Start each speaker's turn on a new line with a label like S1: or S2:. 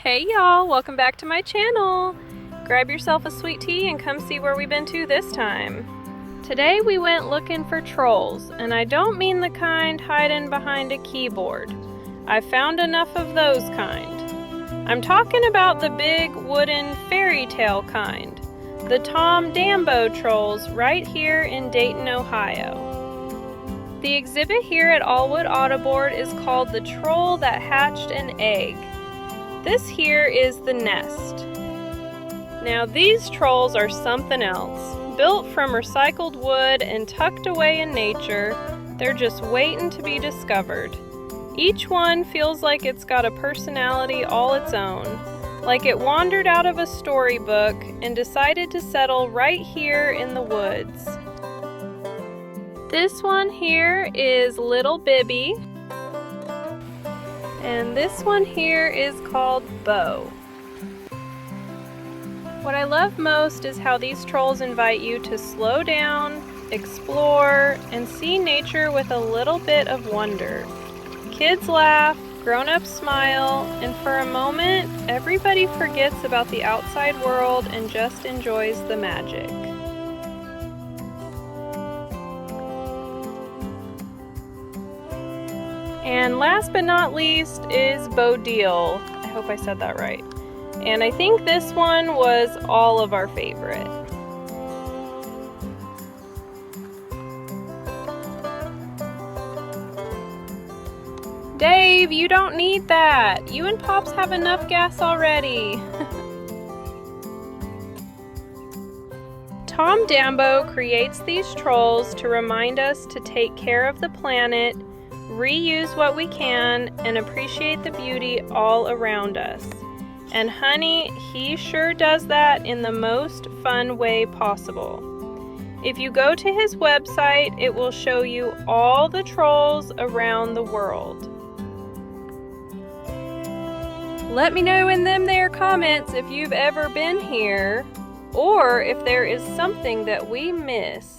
S1: Hey y'all, welcome back to my channel. Grab yourself a sweet tea and come see where we've been to this time. Today we went looking for trolls, and I don't mean the kind hiding behind a keyboard. I found enough of those kind. I'm talking about the big wooden fairy tale kind, the Tom Dambo trolls right here in Dayton, Ohio. The exhibit here at Aullwood Audubon is called The Troll That Hatched an Egg. This here is the nest. Now these trolls are something else. Built from recycled wood and tucked away in nature, they're just waiting to be discovered. Each one feels like it's got a personality all its own, like it wandered out of a storybook and decided to settle right here in the woods. This one here is Little Bibby. And this one here is called Bo. What I love most is how these trolls invite you to slow down, explore, and see nature with a little bit of wonder. Kids laugh, grown-ups smile, and for a moment, everybody forgets about the outside world and just enjoys the magic. And last but not least is Bodil. I hope I said that right. And I think this one was all of our favorite. Dave, you don't need that. You and Pops have enough gas already. Tom Dambo creates these trolls to remind us to take care of the planet, reuse what we can, and appreciate the beauty all around us. And honey, he sure does that in the most fun way possible. If you go to his website, it will show you all the trolls around the world. Let me know in them there comments if you've ever been here, or if there is something that we missed.